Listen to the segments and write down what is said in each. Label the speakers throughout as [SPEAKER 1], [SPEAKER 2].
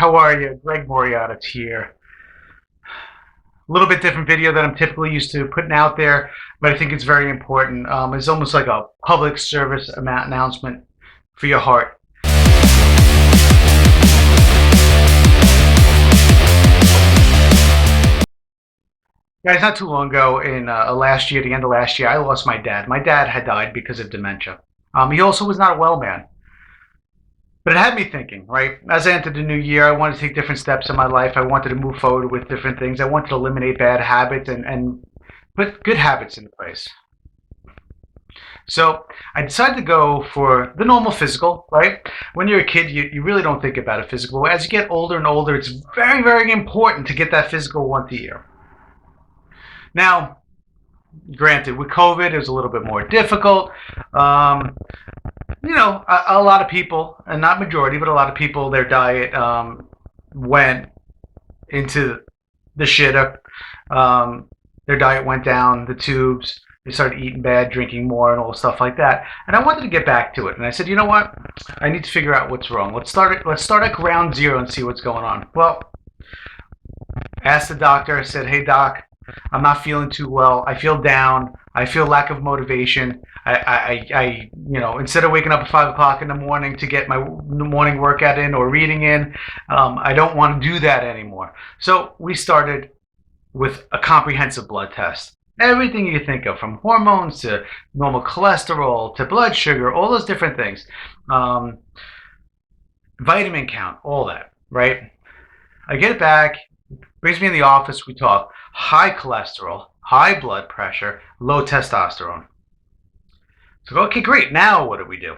[SPEAKER 1] how are you? Greg Moriarty's here. A little bit different video than I'm typically used to putting out there, but I think it's very important. It's almost like a public service announcement for your heart. Guys, not too long ago in last year, the end of last year, I lost my dad. My dad had died because of dementia. He also was not a well man. But it had me thinking, right? As I entered the new year, I wanted to take different steps in my life. I wanted to move forward with different things. I wanted to eliminate bad habits and put good habits into place. So I decided to go for the normal physical, right? When you're a kid, you really don't think about a physical. As you get older and older, it's very, very important to get that physical once a year. Now, granted, with COVID, it was a little bit more difficult. A lot of people, and not majority, but a lot of people, their diet went into the shitter. Their diet went down the tubes. They started eating bad, drinking more, and all stuff like that. And I wanted to get back to it. And I said, you know what? I need to figure out what's wrong. Let's start at ground zero and see what's going on. Well, I asked the doctor. I said, hey, doc, I'm not feeling too well. I feel down. I feel lack of motivation. Instead of waking up at 5 o'clock in the morning to get my morning workout in or reading in, I don't want to do that anymore. So we started with a comprehensive blood test. Everything you think of, from hormones to normal cholesterol to blood sugar, all those different things. Vitamin count, all that, right? I get it back, brings me in the office, we talk. High cholesterol, high blood pressure, low testosterone. So, okay, great. Now what do we do?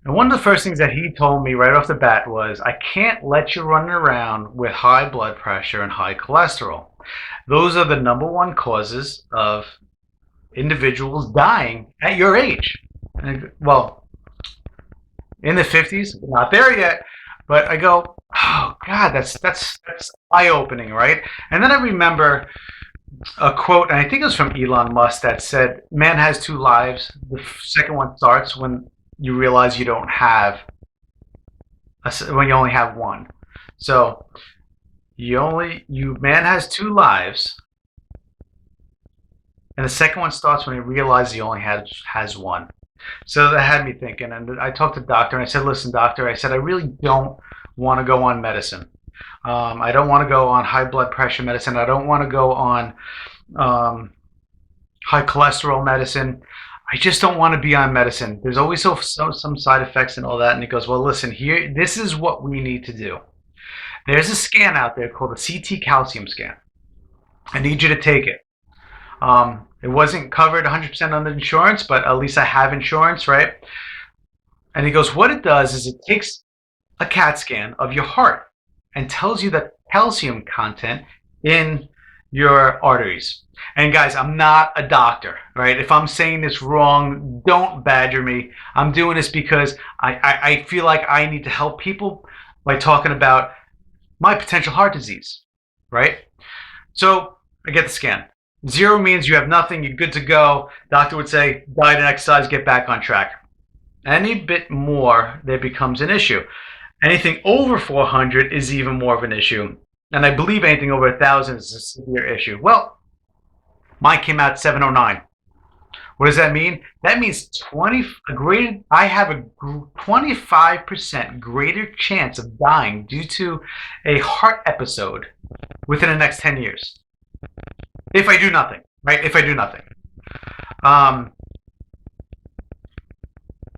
[SPEAKER 1] And one of the first things that he told me right off the bat was, I can't let you run around with high blood pressure and high cholesterol. Those are the number one causes of individuals dying at your age. Well, in the 50s, not there yet, but I go, oh God, that's eye-opening, right? And then I remember a quote, and I think it was from Elon Musk, that said, man has two lives. The second one starts when you realize you don't have, when you only have one. So man has two lives, and the second one starts when he realizes he only has one. So that had me thinking, and I talked to the doctor, and I said, listen, doctor, I said, I really don't want to go on medicine. I don't want to go on high blood pressure medicine. I don't want to go on high cholesterol medicine. I just don't want to be on medicine. There's always some side effects and all that. And he goes, well, listen, here, this is what we need to do. There's a scan out there called a CT calcium scan. I need you to take it. It wasn't covered 100% under insurance, but at least I have insurance, right? And he goes, what it does is it takes a CAT scan of your heart and tells you the calcium content in your arteries. And guys, I'm not a doctor, right? If I'm saying this wrong, don't badger me. I'm doing this because I feel like I need to help people by talking about my potential heart disease, right? So I get the scan. 0 means you have nothing, you're good to go. Doctor would say, diet and exercise, get back on track. Any bit more, there becomes an issue. Anything over 400 is even more of an issue. And I believe anything over 1,000 is a severe issue. Well, mine came out 709. What does that mean? That means I have a 25% greater chance of dying due to a heart episode within the next 10 years. If I do nothing, right? If I do nothing.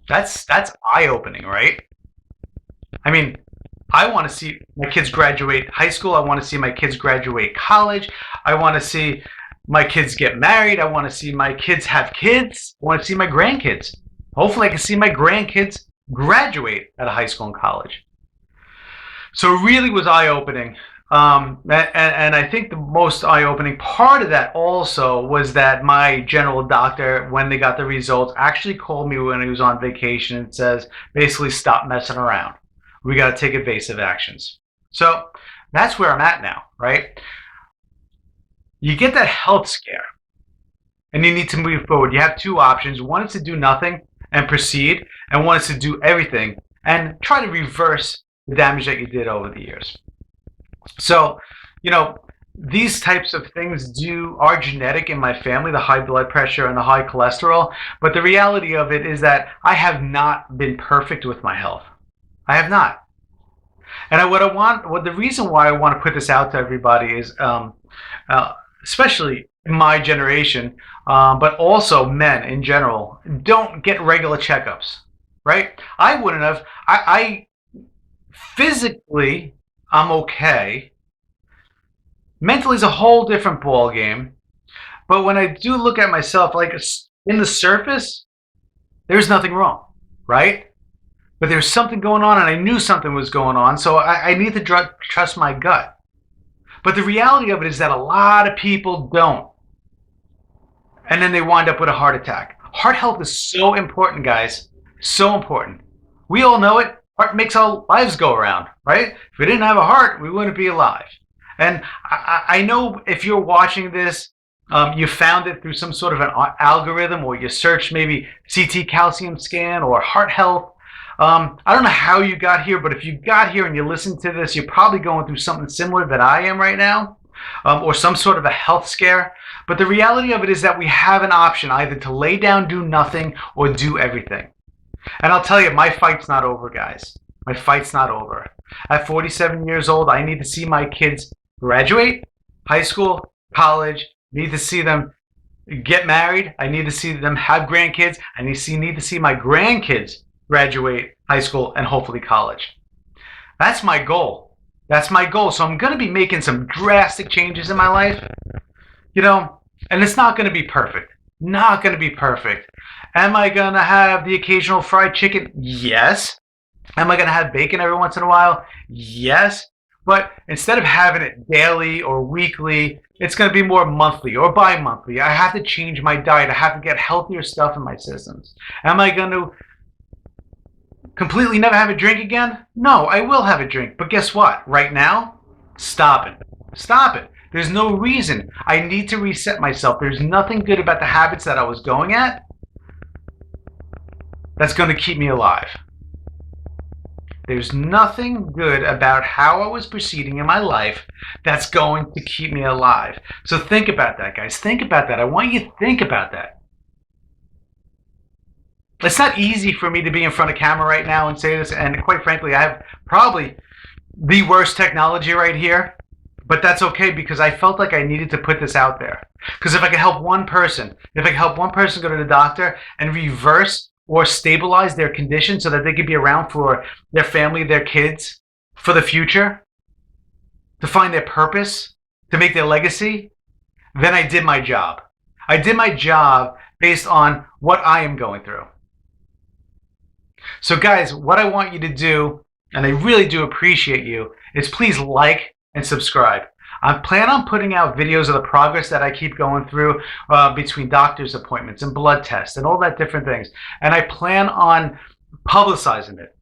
[SPEAKER 1] That's eye-opening, right? I mean, I want to see my kids graduate high school. I want to see my kids graduate college. I want to see my kids get married. I want to see my kids have kids. I want to see my grandkids. Hopefully I can see my grandkids graduate out of high school and college. So it really was eye-opening. And I think the most eye-opening part of that also was that my general doctor, when they got the results, actually called me when he was on vacation and says, basically, stop messing around. We got to take evasive actions. So that's where I'm at now, right? You get that health scare and you need to move forward. You have two options. One is to do nothing and proceed, and one is to do everything and try to reverse the damage that you did over the years. So, you know, these types of things are genetic in my family, the high blood pressure and the high cholesterol. But the reality of it is that I have not been perfect with my health. I have not. And the reason why I want to put this out to everybody is, especially in my generation, but also men in general, don't get regular checkups, right? I wouldn't have. I physically, I'm okay. Mentally is a whole different ball game. But when I do look at myself, like in the surface, there's nothing wrong, right? But there's something going on, and I knew something was going on, so I need to trust my gut. But the reality of it is that a lot of people don't. And then they wind up with a heart attack. Heart health is so important, guys. So important. We all know it. Heart makes our lives go around, right? If we didn't have a heart, we wouldn't be alive. And I know if you're watching this, you found it through some sort of an algorithm, or you searched maybe CT calcium scan or heart health. I don't know how you got here, but if you got here and you listen to this, you're probably going through something similar that I am right now, or some sort of a health scare. But the reality of it is that we have an option either to lay down, do nothing, or do everything. And I'll tell you, my fight's not over, guys. My fight's not over. At 47 years old, I need to see my kids graduate high school, college. I need to see them get married. I need to see them have grandkids. I need to see my grandkids graduate high school and hopefully college. That's my goal. That's my goal. So I'm going to be making some drastic changes in my life, and it's not going to be perfect. Not going to be perfect. Am I going to have the occasional fried chicken? Yes. Am I going to have bacon every once in a while? Yes. But instead of having it daily or weekly, it's going to be more monthly or bi-monthly. I have to change my diet. I have to get healthier stuff in my systems. Am I going to completely never have a drink again? No, I will have a drink. But guess what? Right now, stop it. Stop it. There's no reason. I need to reset myself. There's nothing good about the habits that I was going at that's going to keep me alive. There's nothing good about how I was proceeding in my life that's going to keep me alive. So think about that, guys. Think about that. I want you to think about that. It's not easy for me to be in front of camera right now and say this, and quite frankly, I have probably the worst technology right here, but that's okay because I felt like I needed to put this out there. Because if I could help one person, go to the doctor and reverse or stabilize their condition so that they could be around for their family, their kids, for the future, to find their purpose, to make their legacy, then I did my job. I did my job based on what I am going through. So guys, what I want you to do, and I really do appreciate you, is please like and subscribe. I plan on putting out videos of the progress that I keep going through between doctor's appointments and blood tests and all that different things. And I plan on publicizing it.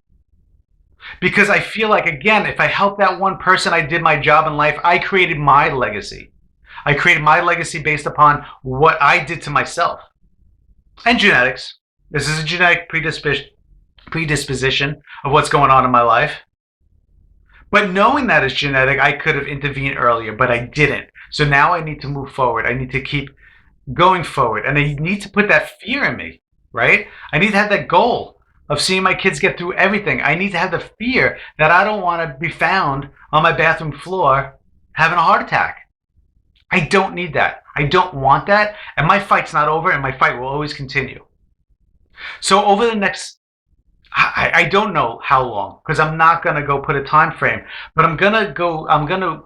[SPEAKER 1] Because I feel like, again, if I help that one person, I did my job in life. I created my legacy. I created my legacy based upon what I did to myself. And genetics. This is a genetic predisposition of what's going on in my life. But knowing that it's genetic, I could have intervened earlier, but I didn't. So now I need to move forward. I need to keep going forward. And I need to put that fear in me, right? I need to have that goal of seeing my kids get through everything. I need to have the fear that I don't want to be found on my bathroom floor having a heart attack. I don't need that. I don't want that. And my fight's not over, and my fight will always continue. So over the next I don't know how long, because I'm not going to go put a time frame, but I'm going to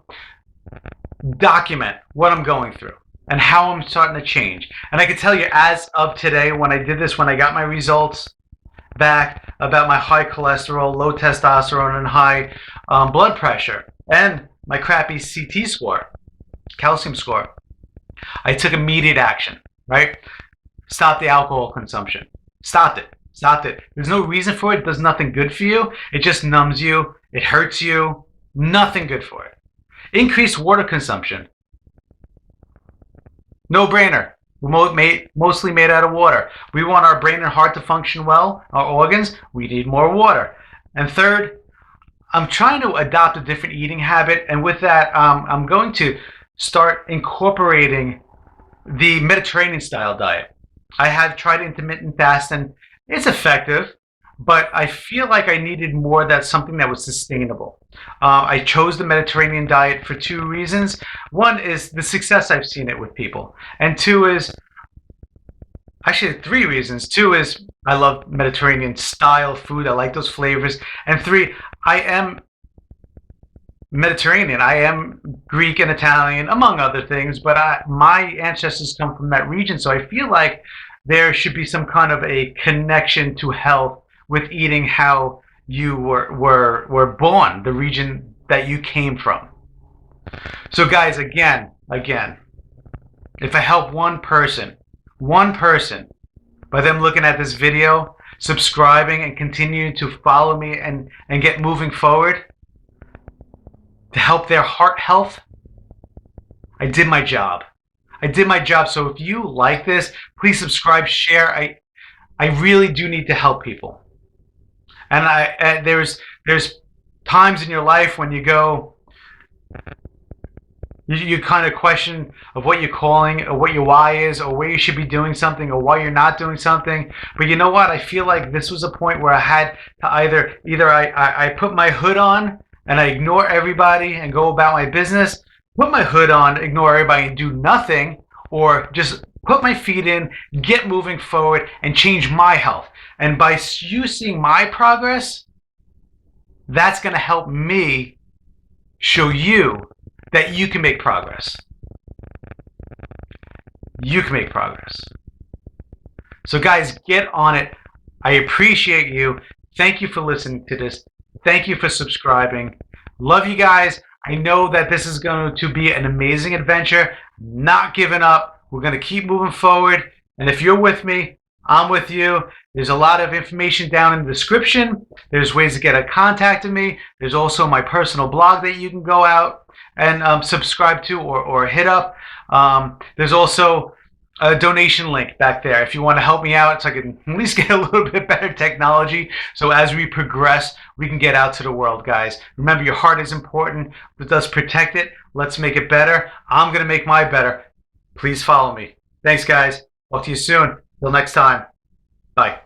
[SPEAKER 1] document what I'm going through and how I'm starting to change. And I can tell you, as of today, when I did this, when I got my results back about my high cholesterol, low testosterone, and high blood pressure, and my crappy CT score, calcium score, I took immediate action, right? Stop the alcohol consumption. Stopped it. Stopped it. There's no reason for it. It does nothing good for you. It just numbs you. It hurts you. Nothing good for it. Increased water consumption. No brainer. We're mostly made out of water. We want our brain and heart to function well, our organs. We need more water. And third, I'm trying to adopt a different eating habit, and with that, I'm going to start incorporating the Mediterranean style diet. I have tried intermittent fasting. It's effective, but I feel like I needed more that's something that was sustainable. I chose the Mediterranean diet for two reasons. One is the success I've seen it with people, and two is actually three reasons. Two is I love Mediterranean style food. I like those flavors, and three, I am Mediterranean. I am Greek and Italian, among other things, but my ancestors come from that region, so I feel like there should be some kind of a connection to health with eating how you were born, the region that you came from. So, guys, again, if I help one person, by them looking at this video, subscribing, and continuing to follow me and get moving forward, to help their heart health, I did my job. I did my job. So if you like this, please subscribe, share. I really do need to help people. And there's times in your life when you go, you kind of question of what your calling or what your why is or where you should be doing something or why you're not doing something. But you know what? I feel like this was a point where I had to either I put my hood on and I ignore everybody and go about my business, put my hood on, ignore everybody and do nothing, or just put my feet in, get moving forward, and change my health. And by you seeing my progress, that's going to help me show you that you can make progress. You can make progress. So guys, get on it. I appreciate you. Thank you for listening to this. Thank you for subscribing. Love you guys. I know that this is going to be an amazing adventure. Not giving up. We're going to keep moving forward. And if you're with me, I'm with you. There's a lot of information down in the description. There's ways to get in contact with me. There's also my personal blog that you can go out and subscribe to or hit up. There's also a donation link back there if you want to help me out so I can at least get a little bit better technology. So as we progress, we can get out to the world, guys. Remember, your heart is important. Let's protect it. Let's make it better. I'm going to make my better. Please follow me. Thanks, guys. Talk to you soon. Till next time. Bye.